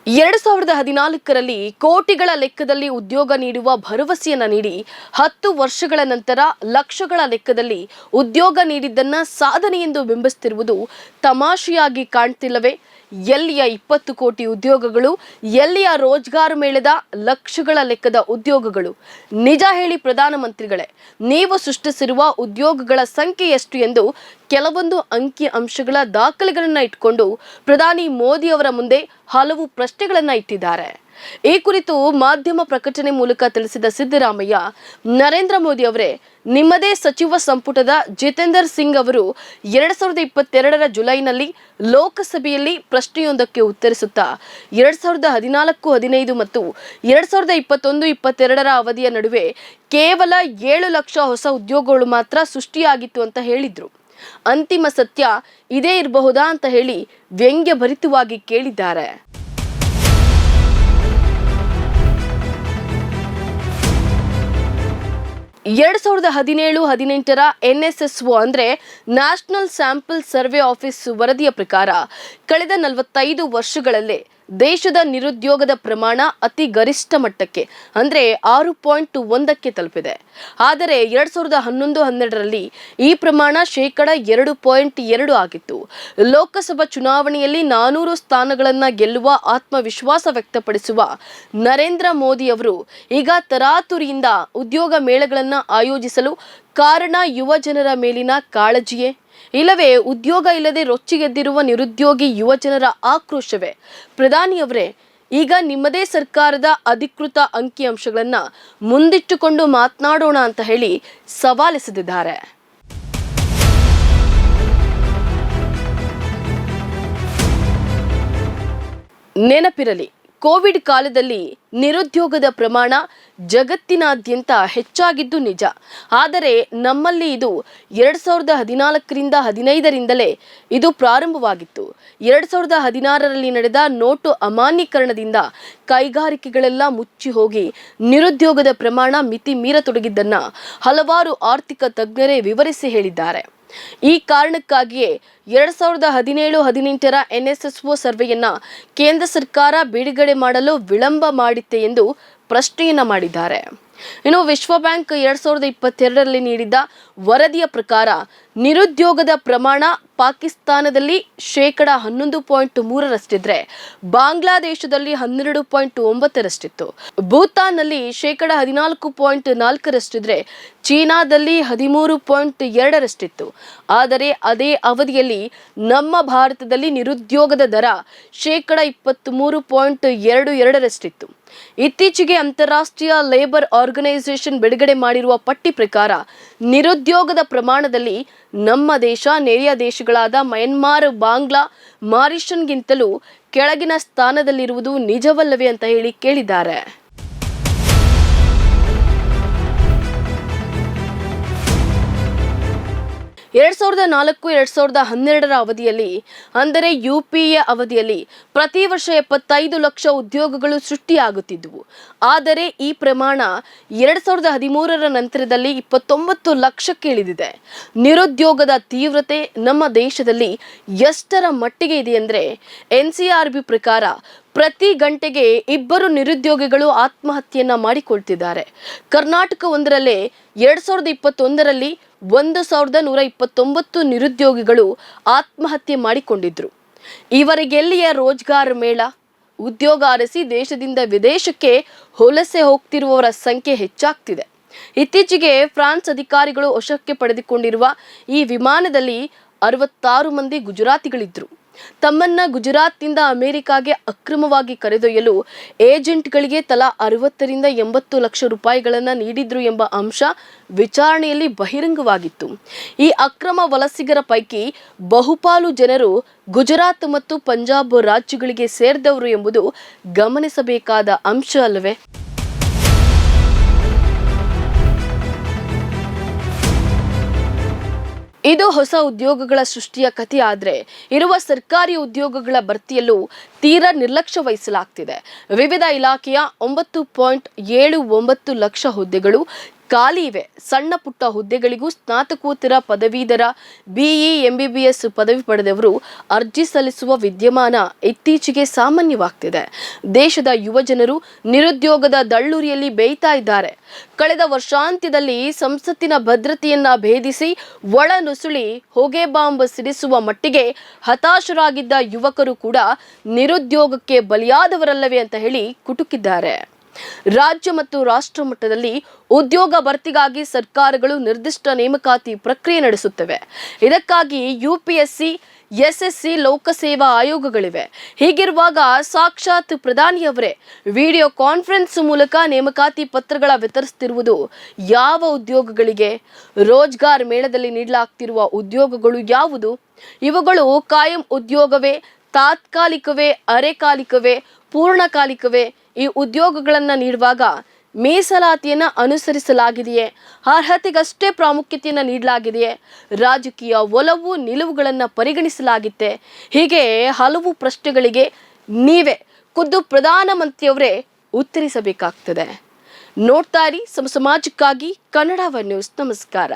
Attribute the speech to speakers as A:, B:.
A: 2014ರಲ್ಲಿ ಕೋಟಿಗಳ ಲೆಕ್ಕದಲ್ಲಿ ಉದ್ಯೋಗ ನೀಡುವ ಭರವಸೆಯನ್ನ ನೀಡಿ 10 ವರ್ಷಗಳ ನಂತರ ಲಕ್ಷಗಳ ಲೆಕ್ಕದಲ್ಲಿ ಉದ್ಯೋಗ ನೀಡಿದ್ದನ್ನ ಸಾಧನೆ ಎಂದು ಬಿಂಬಿಸುತ್ತಿರುವುದು ತಮಾಷೆಯಾಗಿ ಕಾಣ್ತಿಲ್ಲವೇ? ಎಲ್ಲಿಯ 20 ಕೋಟಿ ಉದ್ಯೋಗಗಳು, ಎಲ್ಲಿಯ ರೋಜ್ಗಾರ್ ಮೇಳದ ಲಕ್ಷಗಳ ಲೆಕ್ಕದ ಉದ್ಯೋಗಗಳು? ನಿಜ ಹೇಳಿ ಪ್ರಧಾನಮಂತ್ರಿಗಳೇ, ನೀವು ಸೃಷ್ಟಿಸಿರುವ ಉದ್ಯೋಗಗಳ ಸಂಖ್ಯೆ ಎಷ್ಟು ಎಂದು ಕೆಲವೊಂದು ಅಂಕಿ ಅಂಶಗಳ ದಾಖಲೆಗಳನ್ನು ಇಟ್ಕೊಂಡು ಪ್ರಧಾನಿ ಮೋದಿ ಅವರ ಮುಂದೆ ಹಲವು ಪ್ರಶ್ನೆಗಳನ್ನ ಇಟ್ಟಿದ್ದಾರೆ. ಈ ಕುರಿತು ಮಾಧ್ಯಮ ಪ್ರಕಟಣೆ ಮೂಲಕ ತಿಳಿಸಿದ ಸಿದ್ದರಾಮಯ್ಯ, ನರೇಂದ್ರ ಮೋದಿ ಅವರೇ, ನಿಮ್ಮದೇ ಸಚಿವ ಸಂಪುಟದ ಜಿತೇಂದರ್ ಸಿಂಗ್ ಅವರು 2022ರ ಜುಲೈನಲ್ಲಿ ಲೋಕಸಭೆಯಲ್ಲಿ ಪ್ರಶ್ನೆಯೊಂದಕ್ಕೆ ಉತ್ತರಿಸುತ್ತಾ 2014-15 ಮತ್ತು 2021-22ರ ಅವಧಿಯ ನಡುವೆ ಕೇವಲ 7 ಲಕ್ಷ ಹೊಸ ಉದ್ಯೋಗಗಳು ಮಾತ್ರ ಸೃಷ್ಟಿಯಾಗಿತ್ತು ಅಂತ ಹೇಳಿದ್ರು. ಅಂತಿಮ ಸತ್ಯ ಇದೇ ಇರಬಹುದಾ ಅಂತ ಹೇಳಿ ವ್ಯಂಗ್ಯಭರಿತವಾಗಿ ಕೇಳಿದ್ದಾರೆ. ಎರಡ್ 2017-18ರ NSSO ಅಂದ್ರೆ ನ್ಯಾಷನಲ್ ಸ್ಯಾಂಪಲ್ ಸರ್ವೆ ಆಫೀಸ್ ವರದಿಯ ಪ್ರಕಾರ ಕಳೆದ 45 ವರ್ಷಗಳಲ್ಲೇ ದೇಶದ ನಿರುದ್ಯೋಗದ ಪ್ರಮಾಣ ಅತಿ ಗರಿಷ್ಠ ಮಟ್ಟಕ್ಕೆ ಅಂದ್ರೆ 6.1ಕ್ಕೆ ತಲುಪಿದೆ. ಆದರೆ 2011-12ರಲ್ಲಿ ಈ ಪ್ರಮಾಣ 2.2% ಆಗಿತ್ತು. ಲೋಕಸಭಾ ಚುನಾವಣೆಯಲ್ಲಿ 400 ಸ್ಥಾನಗಳನ್ನು ಗೆಲ್ಲುವ ಆತ್ಮವಿಶ್ವಾಸ ವ್ಯಕ್ತಪಡಿಸುವ ನರೇಂದ್ರ ಮೋದಿ ಅವರು ಈಗ ತರಾತುರಿಯಿಂದ ಉದ್ಯೋಗ ಮೇಳಗಳನ್ನು ಆಯೋಜಿಸಲು ಕಾರಣ ಯುವ ಜನರ ಮೇಲಿನ ಕಾಳಜಿಯೇ, ಇಲ್ಲವೇ ಉದ್ಯೋಗ ಇಲ್ಲದೆ ರೊಚ್ಚಿಗೆದ್ದಿರುವ ನಿರುದ್ಯೋಗಿ ಯುವ ಜನರ ಆಕ್ರೋಶವೇ? ಪ್ರಧಾನಿಯವರೇ, ಈಗ ನಿಮ್ಮದೇ ಸರ್ಕಾರದ ಅಧಿಕೃತ ಅಂಕಿಅಂಶಗಳನ್ನ ಮುಂದಿಟ್ಟುಕೊಂಡು ಮಾತನಾಡೋಣ ಅಂತ ಹೇಳಿ ಸವಾಲೆಸೆದಿದ್ದಾರೆ. ನೆನಪಿರಲಿ, ಕೋವಿಡ್ ಕಾಲದಲ್ಲಿ ನಿರುದ್ಯೋಗದ ಪ್ರಮಾಣ ಜಗತ್ತಿನಾದ್ಯಂತ ಹೆಚ್ಚಾಗಿದ್ದು ನಿಜ. ಆದರೆ ನಮ್ಮಲ್ಲಿ ಇದು 2014-15ರಿಂದಲೇ ಇದು ಪ್ರಾರಂಭವಾಗಿತ್ತು. 2016ರಲ್ಲಿ ನಡೆದ ನೋಟು ಅಮಾನ್ಯೀಕರಣದಿಂದ ಕೈಗಾರಿಕೆಗಳೆಲ್ಲ ಮುಚ್ಚಿ ಹೋಗಿ ನಿರುದ್ಯೋಗದ ಪ್ರಮಾಣ ಮಿತಿ ಮೀರತೊಡಗಿದ್ದನ್ನ ಹಲವಾರು ಆರ್ಥಿಕ ತಜ್ಞರೇ ವಿವರಿಸಿ ಹೇಳಿದ್ದಾರೆ. ಈ ಕಾರಣಕ್ಕಾಗಿಯೇ 2017-18ರ NSSO ಸರ್ವೆಯನ್ನ ಕೇಂದ್ರ ಸರ್ಕಾರ ಬಿಡುಗಡೆ ಮಾಡಲು ವಿಳಂಬ ಮಾಡಿತ್ತೆ ಎಂದು ಪ್ರಶ್ನೆಯನ್ನ ಮಾಡಿದ್ದಾರೆ. ಇನ್ನು ವಿಶ್ವ ಬ್ಯಾಂಕ್ 2022ರಲ್ಲಿ ನೀಡಿದ ವರದಿಯ ಪ್ರಕಾರ ನಿರುದ್ಯೋಗದ ಪ್ರಮಾಣ ಪಾಕಿಸ್ತಾನದಲ್ಲಿ 11.3ರಷ್ಟಿದ್ರೆ ಬಾಂಗ್ಲಾದೇಶದಲ್ಲಿ 12.9ರಷ್ಟಿತ್ತು. ಭೂತಾನ್ನಲ್ಲಿ 14.4ರಷ್ಟಿದ್ರೆ ಚೀನಾದಲ್ಲಿ 13.2ರಷ್ಟಿತ್ತು. ಆದರೆ ಅದೇ ಅವಧಿಯಲ್ಲಿ ನಮ್ಮ ಭಾರತದಲ್ಲಿ ನಿರುದ್ಯೋಗದ ದರ 23.22ರಷ್ಟಿತ್ತು. ಇತ್ತೀಚೆಗೆ ಅಂತಾರಾಷ್ಟ್ರೀಯ ಲೇಬರ್ ಆರ್ಗನೈಸೇಷನ್ ಬಿಡುಗಡೆ ಮಾಡಿರುವ ಪಟ್ಟಿ ಪ್ರಕಾರ ನಿರುದ್ಯೋಗದ ಪ್ರಮಾಣದಲ್ಲಿ ನಮ್ಮ ದೇಶ ನೆರೆಯ ದೇಶಗಳಾದ ಮಯನ್ಮಾರ್, ಬಾಂಗ್ಲಾ, ಮಾರಿಷಸ್ಗಿಂತಲೂ ಕೆಳಗಿನ ಸ್ಥಾನದಲ್ಲಿರುವುದು ನಿಜವಲ್ಲವೇ ಅಂತ ಹೇಳಿ ಕೇಳಿದ್ದಾರೆ. 2004-2012ರ ಅವಧಿಯಲ್ಲಿ ಅಂದರೆ UPA ಅವಧಿಯಲ್ಲಿ ಪ್ರತಿ ವರ್ಷ 75 ಲಕ್ಷ ಉದ್ಯೋಗಗಳು ಸೃಷ್ಟಿಯಾಗುತ್ತಿದ್ದವು. ಆದರೆ ಈ ಪ್ರಮಾಣ 2013ರ ನಂತರದಲ್ಲಿ 29 ಲಕ್ಷಕ್ಕೆ ಇಳಿದಿದೆ. ನಿರುದ್ಯೋಗದ ತೀವ್ರತೆ ನಮ್ಮ ದೇಶದಲ್ಲಿ ಎಷ್ಟರ ಮಟ್ಟಿಗೆ ಇದೆ ಅಂದರೆ NCRB ಪ್ರಕಾರ ಪ್ರತಿ ಗಂಟೆಗೆ 2 ನಿರುದ್ಯೋಗಿಗಳು ಆತ್ಮಹತ್ಯೆಯನ್ನ ಮಾಡಿಕೊಳ್ತಿದ್ದಾರೆ. ಕರ್ನಾಟಕ ಒಂದರಲ್ಲೇ 2021ರಲ್ಲಿ 1129 ನಿರುದ್ಯೋಗಿಗಳು ಆತ್ಮಹತ್ಯೆ ಮಾಡಿಕೊಂಡಿದ್ರು. ಇವರಿಗೆಲ್ಲಿಯ ರೋಜ್ಗಾರ್ ಮೇಳ, ಉದ್ಯೋಗ ಅರಸಿ ದೇಶದಿಂದ ವಿದೇಶಕ್ಕೆ ವಲಸೆ ಹೋಗ್ತಿರುವವರ ಸಂಖ್ಯೆ ಹೆಚ್ಚಾಗ್ತಿದೆ. ಇತ್ತೀಚೆಗೆ ಫ್ರಾನ್ಸ್ ಅಧಿಕಾರಿಗಳು ವಶಕ್ಕೆ ಪಡೆದುಕೊಂಡಿರುವ ಈ ವಿಮಾನದಲ್ಲಿ 66 ಮಂದಿ ಗುಜರಾತಿಗಳಿದ್ರು. ತಮ್ಮನ್ನ ಗುಜರಾತ್ನಿಂದ ಅಮೆರಿಕಾಗೆ ಅಕ್ರಮವಾಗಿ ಕರೆದೊಯ್ಯಲು ಏಜೆಂಟ್ಗಳಿಗೆ ತಲಾ 60ರಿಂದ 80 ಲಕ್ಷ ರೂಪಾಯಿಗಳನ್ನ ನೀಡಿದ್ರು ಎಂಬ ಅಂಶ ವಿಚಾರಣೆಯಲ್ಲಿ ಬಹಿರಂಗವಾಗಿತ್ತು. ಈ ಅಕ್ರಮ ವಲಸಿಗರ ಪೈಕಿ ಬಹುಪಾಲು ಜನರು ಗುಜರಾತ್ ಮತ್ತು ಪಂಜಾಬ್ ರಾಜ್ಯಗಳಿಗೆ ಸೇರಿದವರು ಎಂಬುದು ಗಮನಿಸಬೇಕಾದ ಅಂಶ ಅಲ್ಲವೇ? ಇದು ಹೊಸ ಉದ್ಯೋಗಗಳ ಸೃಷ್ಟಿಯ ಕಥೆ ಆದರೆ ಇರುವ ಸರ್ಕಾರಿ ಉದ್ಯೋಗಗಳ ಭರ್ತಿಯಲ್ಲೂ ತೀರಾ ನಿರ್ಲಕ್ಷ್ಯ ವಹಿಸಲಾಗ್ತಿದೆ. ವಿವಿಧ ಇಲಾಖೆಯ 9.79 ಲಕ್ಷ ಹುದ್ದೆಗಳು ಖಾಲಿ ಇವೆ. ಸಣ್ಣ ಪುಟ್ಟ ಹುದ್ದೆಗಳಿಗೂ ಸ್ನಾತಕೋತ್ತರ ಪದವೀಧರ ಬಿಇ ಎಂಬಿಬಿಎಸ್ ಪದವಿ ಪಡೆದವರು ಅರ್ಜಿ ಸಲ್ಲಿಸುವ ವಿದ್ಯಮಾನ ಇತ್ತೀಚೆಗೆ ಸಾಮಾನ್ಯವಾಗ್ತಿದೆ. ದೇಶದ ಯುವ ಜನರು ನಿರುದ್ಯೋಗದ ದಳ್ಳುರಿಯಲ್ಲಿ ಬೇಯ್ತಾ ಇದ್ದಾರೆ. ಕಳೆದ ವರ್ಷಾಂತ್ಯದಲ್ಲಿ ಸಂಸತ್ತಿನ ಭದ್ರತೆಯನ್ನ ಭೇದಿಸಿ ಒಳ ನುಸುಳಿ ಹೊಗೆ ಬಾಂಬ್ ಸಿಡಿಸುವ ಮಟ್ಟಿಗೆ ಹತಾಶರಾಗಿದ್ದ ಯುವಕರು ಕೂಡ ನಿರುದ್ಯೋಗಕ್ಕೆ ಬಲಿಯಾದವರಲ್ಲವೇ ಅಂತ ಹೇಳಿ ಕುಟುಕಿದ್ದಾರೆ. ರಾಜ್ಯ ಮತ್ತು ರಾಷ್ಟ್ರ ಮಟ್ಟದಲ್ಲಿ ಉದ್ಯೋಗ ಭರ್ತಿಗಾಗಿ ಸರ್ಕಾರಗಳು ನಿರ್ದಿಷ್ಟ ನೇಮಕಾತಿ ಪ್ರಕ್ರಿಯೆ ನಡೆಸುತ್ತವೆ. ಇದಕ್ಕಾಗಿ ಯುಪಿಎಸ್ಸಿ, ಎಸ್ಎಸ್ಸಿ, ಲೋಕಸೇವಾ ಆಯೋಗಗಳಿವೆ. ಹೀಗಿರುವಾಗ ಸಾಕ್ಷಾತ್ ಪ್ರಧಾನಿಯವರೇ ವಿಡಿಯೋ ಕಾನ್ಫರೆನ್ಸ್ ಮೂಲಕ ನೇಮಕಾತಿ ಪತ್ರಗಳ ವಿತರಿಸುತ್ತಿರುವುದು ಯಾವ ಉದ್ಯೋಗಗಳಿಗೆ? ರೋಜ್ಗಾರ್ ಮೇಳದಲ್ಲಿ ನೀಡಲಾಗ್ತಿರುವ ಉದ್ಯೋಗಗಳು ಯಾವುದು? ಇವುಗಳು ಕಾಯಂ ಉದ್ಯೋಗವೇ, ತಾತ್ಕಾಲಿಕವೇ, ಅರೆಕಾಲಿಕವೇ, ಪೂರ್ಣಕಾಲಿಕವೇ? ಈ ಉದ್ಯೋಗಗಳನ್ನು ನೀಡುವಾಗ ಮೀಸಲಾತಿಯನ್ನು ಅನುಸರಿಸಲಾಗಿದೆಯೇ? ಅರ್ಹತೆಗಷ್ಟೇ ಪ್ರಾಮುಖ್ಯತೆಯನ್ನು ನೀಡಲಾಗಿದೆಯೇ? ರಾಜಕೀಯ ಒಲವು ನಿಲುವುಗಳನ್ನು ಪರಿಗಣಿಸಲಾಗಿತ್ತೆ? ಹೀಗೆ ಹಲವು ಪ್ರಶ್ನೆಗಳಿಗೆ ನೀವೇ ಖುದ್ದು ಪ್ರಧಾನಮಂತ್ರಿಯವರೇ ಉತ್ತರಿಸಬೇಕಾಗ್ತದೆ. ನೋಡ್ತಾ ಇರಿ ಸಮಾಜಕ್ಕಾಗಿ ಕನ್ನಡ ನ್ಯೂಸ್. ನಮಸ್ಕಾರ.